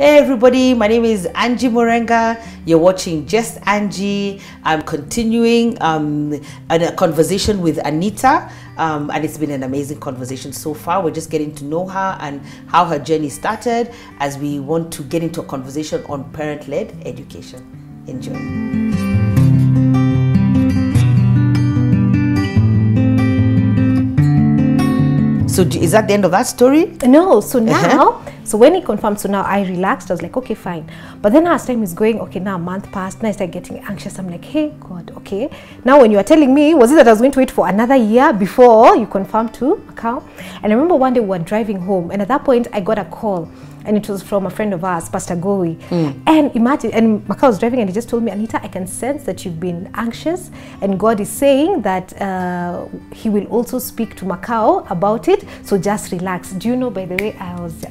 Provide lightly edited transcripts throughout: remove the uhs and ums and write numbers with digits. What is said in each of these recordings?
Hey everybody, my name is Angie Murenga. You're watching Just Angie. I'm continuing a conversation with Anita, and it's been an amazing conversation so far. We're just getting to know her and how her journey started as we want to get into a conversation on parent-led education. Enjoy. So is that the end of that story? No, so now, so when he confirmed, so now I relaxed. I was like, okay, fine. But then as time is going, okay, now a month passed, now I started getting anxious. I'm like, hey, God, okay. Now when you are telling me, was it that I was going to wait for another year before you confirmed to Makau? And I remember one day we were driving home, and at that point, I got a call. And it was from a friend of ours, Pastor Gowi. And imagine, and Makau was driving and he just told me, Anita, I can sense that you've been anxious and God is saying that he will also speak to Makau about it. So just relax. Do you know, by the way, I was,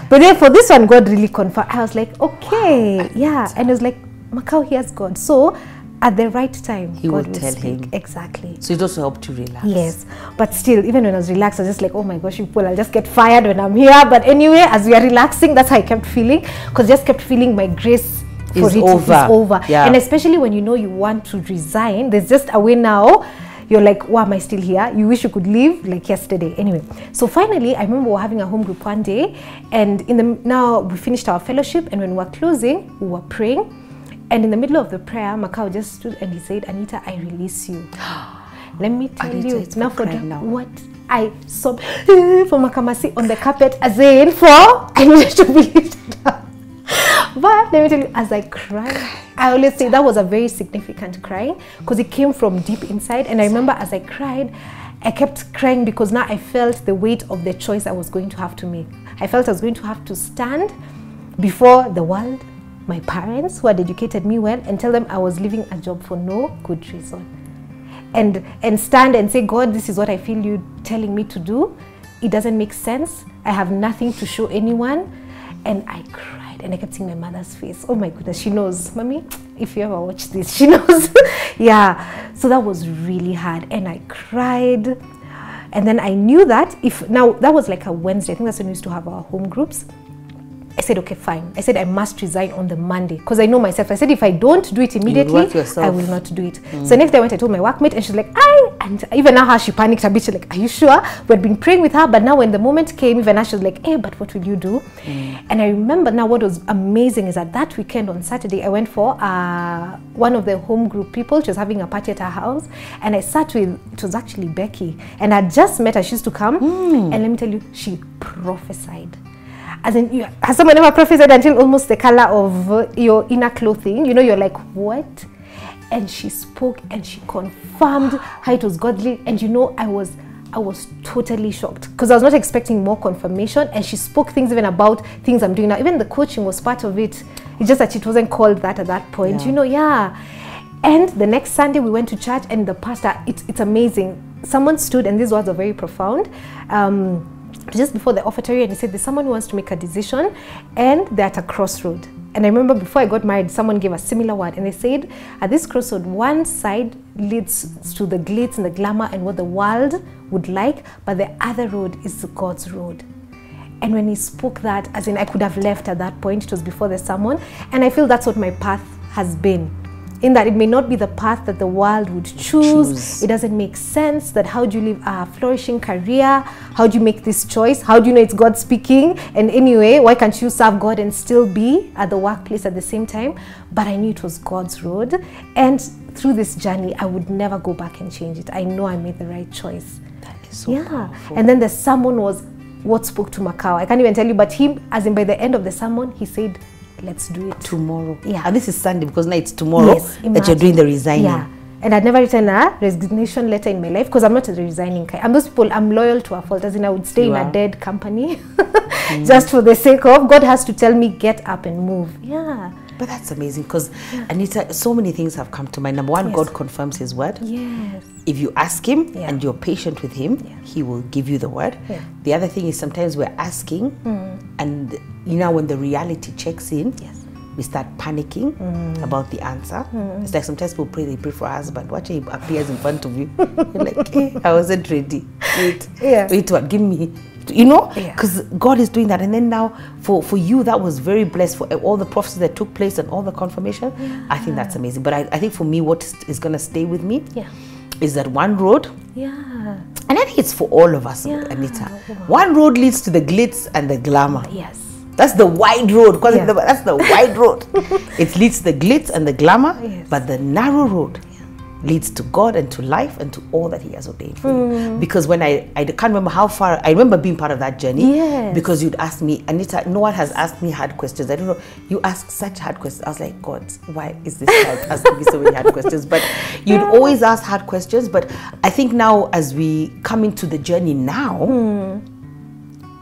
but then for this one, God really confirmed. I was like, okay, wow, yeah. And I was like, Makau hears God. So at the right time, he God will will tell speak. him. Exactly. So it also helped to relax. Yes, but still, even when I was relaxed, I was just like, oh my gosh, people, I'll just get fired when I'm here. But anyway, as we are relaxing, that's how I kept feeling, because I just kept feeling my grace for it is over. Yeah. And especially when you know you want to resign, there's just a way now. You're like, why am I still here? You wish you could leave like yesterday. Anyway, so finally, I remember we were having a home group one day, and now we finished our fellowship, and when we were closing, we were praying. And in the middle of the prayer, Makau just stood and he said, Anita, I release you. Let me tell you, now for what I sobbed for Makamasi on the carpet, as in for, I needed to be lifted up. But let me tell you, as I cried, I always say that was a very significant crying because it came from deep inside. And I remember as I cried, I kept crying because now I felt the weight of the choice I was going to have to make. I felt I was going to have to stand before the world, my parents who had educated me well, and tell them I was leaving a job for no good reason. And stand and say, God, this is what I feel you telling me to do. It doesn't make sense. I have nothing to show anyone. And I cried and I kept seeing my mother's face. Oh my goodness, she knows. Mommy, if you ever watch this, she knows. Yeah, so that was really hard. And I cried. And then I knew that now that was like a Wednesday. I think that's when we used to have our home groups. I said, okay, fine. I said, I must resign on the Monday because I know myself. I said, if I don't do it immediately, I will not do it. So next day I went, I told my workmate, and she's like, and even now she panicked a bit. She's like, are you sure? We had been praying with her, but now when the moment came, even now she was like, hey, but what will you do? And I remember now what was amazing is that weekend on Saturday, I went for one of the home group people. She was having a party at her house, and I sat with, it was actually Becky, and I just met her. She used to come, and let me tell you, she prophesied. As in, has someone ever prophesied until almost the color of your inner clothing? You know, you're like, what? And she spoke and she confirmed how it was godly. And you know, I was totally shocked because I was not expecting more confirmation. And she spoke things even about things I'm doing now. Even the coaching was part of it. It's just that it wasn't called that at that point. Yeah. You know, yeah. And the next Sunday we went to church, and the pastor, it's amazing. Someone stood, and these words are very profound. Just before the offertory, and he said, there's someone who wants to make a decision and they're at a crossroad. And I remember before I got married, someone gave a similar word, and they said, at this crossroad, one side leads to the glitz and the glamour and what the world would like, but the other road is God's road. And when he spoke that, as in I could have left at that point, it was before the sermon, and I feel that's what my path has been. In that it may not be the path that the world would choose. It doesn't make sense that how do you live a flourishing career? How do you make this choice? How do you know it's God speaking? And anyway, why can't you serve God and still be at the workplace at the same time? But I knew it was God's road. And through this journey, I would never go back and change it. I know I made the right choice. That is so powerful. And then the sermon was what spoke to Makau. I can't even tell you, but him, as in by the end of the sermon, he said, let's do it tomorrow. Yeah. And this is Sunday because now it's tomorrow that you're doing the resigning. Yeah. And I'd never written a resignation letter in my life because I'm not a resigning kind. I'm those people, I'm loyal to a fault, as in I would stay in a dead company just for the sake of God has to tell me get up and move. Yeah. But that's amazing because Anita, so many things have come to mind. Number one, God confirms his word. Yes. If you ask him and you're patient with him, he will give you the word. Yeah. The other thing is sometimes we're asking and you know when the reality checks in, we start panicking about the answer. It's like sometimes people pray, they pray for a husband. Watch him appears in front of you. You're like, hey, I wasn't ready. Wait, wait, what? Give me you know, because God is doing that. And then now for you, that was very blessed, for all the prophecies that took place and all the confirmation. I think that's amazing. But I think for me, what is going to stay with me is that one road. And I think it's for all of us, Anita. One road leads to the glitz and the glamour. That's the wide road. That's the wide road. It leads to the glitz and the glamour, but the narrow road leads to God and to life and to all that He has ordained for you. Because when I can't remember how far, I remember being part of that journey. Because you'd ask me, Anita, no one has asked me hard questions. I don't know, you ask such hard questions. I was like, God, why is this child asking me so many hard questions? But you'd always ask hard questions. But I think now, as we come into the journey now,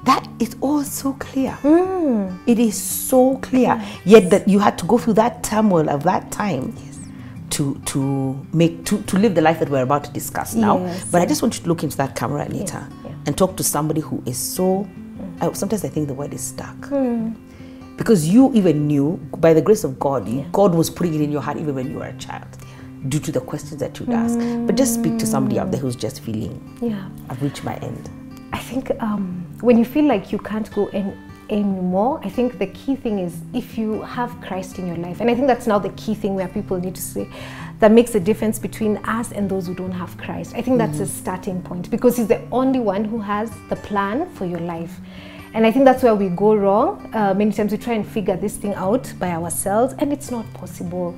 that is all so clear. It is so clear. Yet that you had to go through that turmoil of that time to live the life that we're about to discuss now. But I just want you to look into that camera, Anita, and talk to somebody who is so, sometimes I think the word is stuck. Because you even knew, by the grace of God, God was putting it in your heart even when you were a child, due to the questions that you'd ask. But just speak to somebody out there who's just feeling, I've reached my end. I think when you feel like you can't go anymore, I think the key thing is if you have Christ in your life. And I think that's now the key thing where people need to say that makes a difference between us and those who don't have Christ. I think that's a starting point, because He's the only one who has the plan for your life. And I think that's where we go wrong. Many times we try and figure this thing out by ourselves, and it's not possible.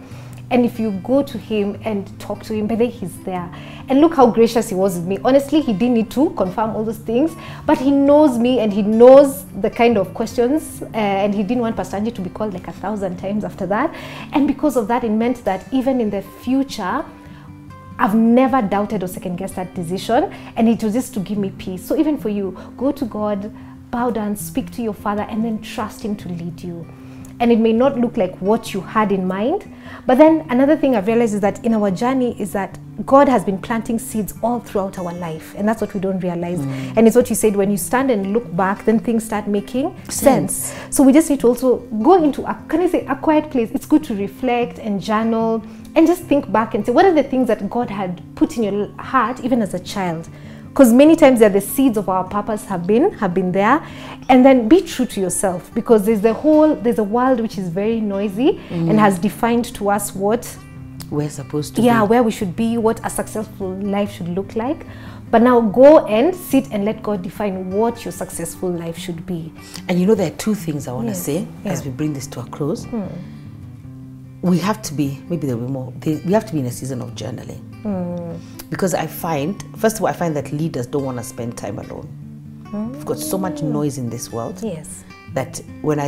And if you go to Him and talk to Him, but then He's there. And look how gracious He was with me. Honestly, He didn't need to confirm all those things, but He knows me and He knows the kind of questions. And He didn't want Pastor Angie to be called like 1,000 times after that. And because of that, it meant that even in the future, I've never doubted or second-guessed that decision. And it was just to give me peace. So even for you, go to God, bow down, speak to your Father, and then trust Him to lead you. And it may not look like what you had in mind. But then another thing I've realized is that in our journey is that God has been planting seeds all throughout our life. And that's what we don't realize. And it's what you said, when you stand and look back, then things start making sense. So we just need to also go into, a quiet place. It's good to reflect and journal and just think back and say, what are the things that God had put in your heart even as a child? Because many times they're the seeds of our purpose have been there. And then be true to yourself, because there's a world which is very noisy and has defined to us what we're supposed to be. Where we should be, what a successful life should look like. But now go and sit and let God define what your successful life should be. And you know, there are two things I want to say as we bring this to a close. We have to be, maybe there'll be more, we have to be in a season of journaling. Because I find, first of all, I find that leaders don't want to spend time alone. We've got so much noise in this world that when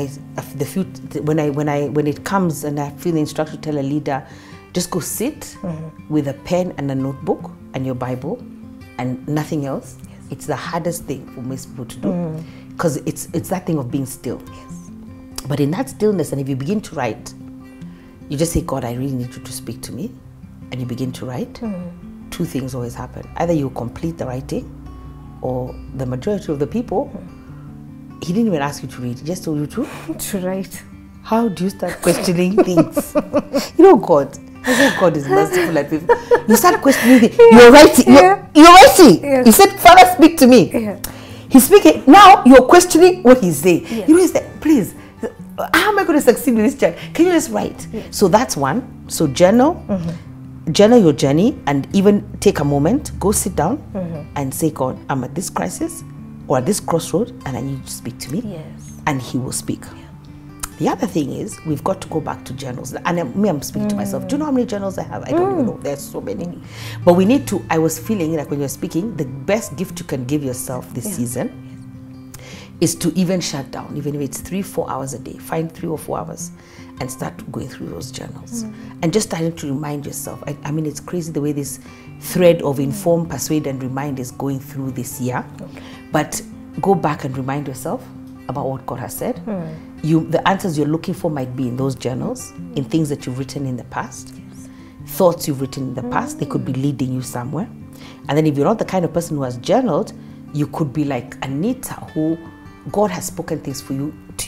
it comes and I feel the instruction to tell a leader, just go sit with a pen and a notebook and your Bible and nothing else. It's the hardest thing for most people to do, because it's that thing of being still. But in that stillness, and if you begin to write, you just say, God, I really need you to speak to me. And you begin to write. Two things always happen. Either you complete the writing, or the majority of the people, He didn't even ask you to read. He just told you to write. How do you start questioning things? You know, God. I think God is merciful at people. You start questioning things. You're writing. You're writing. You said, Father, speak to me. He's speaking. Now you're questioning what He's saying. You know, He's like, please, how am I going to succeed with this child? Can you just write? So that's one. So journal. Journal your journey, and even take a moment, go sit down and say, God, I'm at this crisis or at this crossroad and I need you to speak to me. And He will speak. The other thing is, we've got to go back to journals. And I'm speaking to myself. Do you know how many journals I have? I don't even know. There's so many. But we need to, I was feeling like when you're speaking, the best gift you can give yourself this season is to even shut down, even if it's 3-4 hours a day. Find 3 or 4 hours and start going through those journals. And just starting to remind yourself. I mean, it's crazy the way this thread of inform, persuade, and remind is going through this year. But go back and remind yourself about what God has said. The answers you're looking for might be in those journals, in things that you've written in the past, thoughts you've written in the past. They could be leading you somewhere. And then if you're not the kind of person who has journaled, you could be like Anita, who God has spoken things to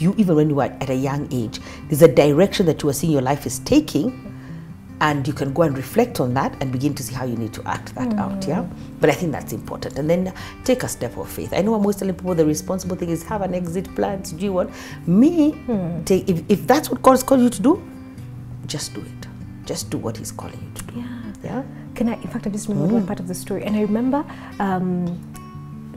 you even when you were at a young age. There's a direction that you are seeing your life is taking, and you can go and reflect on that and begin to see how you need to act that out. Yeah, but I think that's important. And then take a step of faith. I know I'm always telling people the responsible thing is have an exit plan. Do you want me? Take if that's what God has called you to do, just do it. Just do what He's calling you to do. Yeah. In fact, I just remembered one part of the story, and I remember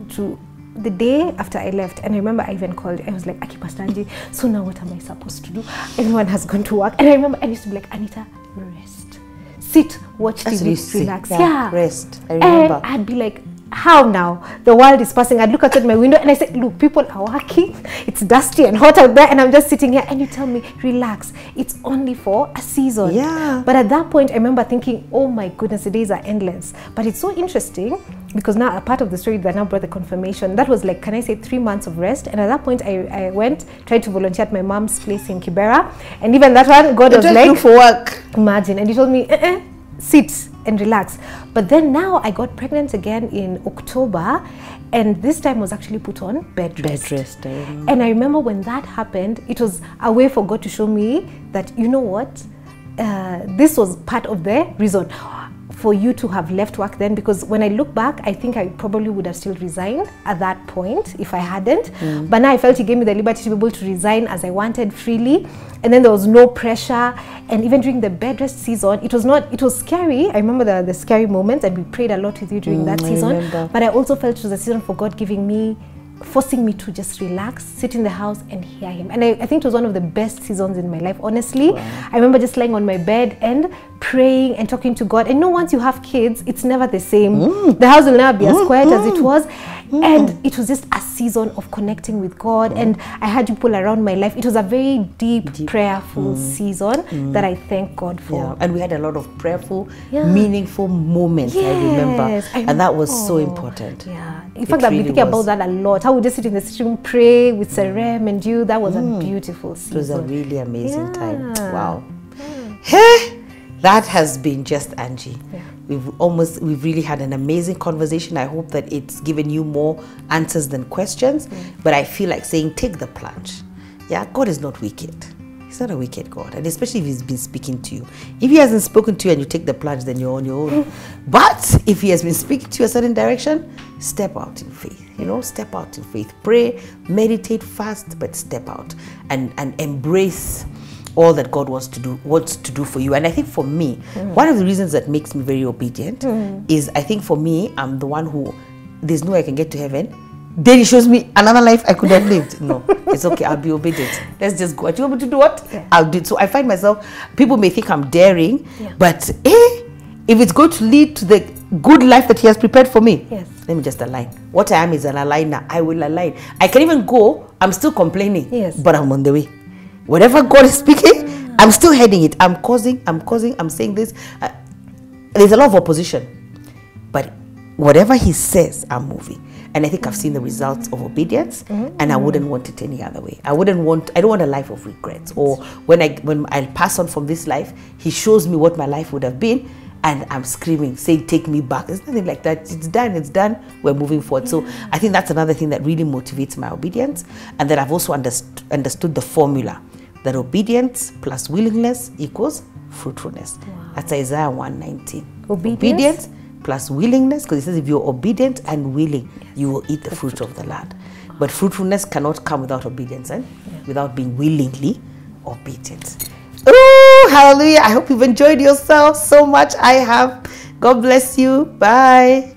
to the day after I left, and I remember I even called. I was like, "Aki, Pastor Angie, so now what am I supposed to do? Everyone has gone to work." And I remember I used to be like, "Anita, rest, sit, watch TV, relax, rest." I remember. And I'd be like, how now? The world is passing. I'd look outside my window and I said, look, people are working. It's dusty and hot out there, and I'm just sitting here, and you tell me, relax. It's only for a season. Yeah. But at that point, I remember thinking, oh my goodness, the days are endless. But it's so interesting because now a part of the story that now brought the confirmation, that was like, can I say 3 months of rest? And at that point, I went, tried to volunteer at my mom's place in Kibera. And even that one, God was like, for work. Imagine. And he told me, sit and relax. But then now I got pregnant again in October, and this time was actually put on bed rest. And I remember when that happened, it was a way for God to show me that, you know what, this was part of the reason for you to have left work then, because when I look back, I think I probably would have still resigned at that point if I hadn't. But now I felt He gave me the liberty to be able to resign as I wanted freely, and then there was no pressure. And even during the bed rest season, it was scary. I remember the scary moments, and we prayed a lot with you during that season. But I also felt it was a season for God forcing me to just relax, sit in the house and hear Him. And I think it was one of the best seasons in my life, honestly. Wow. I remember just lying on my bed and praying and talking to God. And once you have kids, it's never the same. The house will never be as quiet as it was. And it was just a season of connecting with God. And I had people around my life. It was a very deep prayerful season that I thank God for. Yeah. And we had a lot of prayerful, meaningful moments, I remember. And that was so important. Yeah. In fact, I've been thinking about that a lot. How we just sit in the sitting room, pray with Serem and you. That was a beautiful season. It was a really amazing time. Wow. Hey, that has been Just Angie. We've really had an amazing conversation. I hope that it's given you more answers than questions. But I feel like saying, take the plunge. Yeah, God is not wicked. He's not a wicked God. And especially if He's been speaking to you. If He hasn't spoken to you and you take the plunge, then you're on your own. But if He has been speaking to you a certain direction, step out in faith. Step out in faith. Pray, meditate, fast, but step out and embrace all that God wants to do for you. And I think for me, one of the reasons that makes me very obedient is, I think for me, I'm the one who, there's no way I can get to heaven. Then He shows me another life I could have lived. No, it's okay, I'll be obedient. Let's just go. Do you want me to do what? I'll do it. So I find myself, people may think I'm daring, but if it's going to lead to the good life that He has prepared for me, let me just align. What I am is an aligner. I will align. I can even go, I'm still complaining, but I'm on the way. Whatever God is speaking, I'm still heading it. I'm causing, I'm saying this. There's a lot of opposition. But whatever He says, I'm moving. And I think I've seen the results of obedience, and I wouldn't want it any other way. I don't want a life of regrets. Or when I pass on from this life, He shows me what my life would have been, and I'm screaming, saying, take me back. There's nothing like that. It's done. We're moving forward. So I think that's another thing that really motivates my obedience. And that I've also understood the formula that obedience plus willingness equals fruitfulness. That's Isaiah 1:19. Obedience plus willingness, because it says if you're obedient and willing, you will eat the fruit of the land. But fruitfulness cannot come without obedience, without being willingly obedient. Oh, hallelujah. I hope you've enjoyed yourself so much. I have. God bless you. Bye.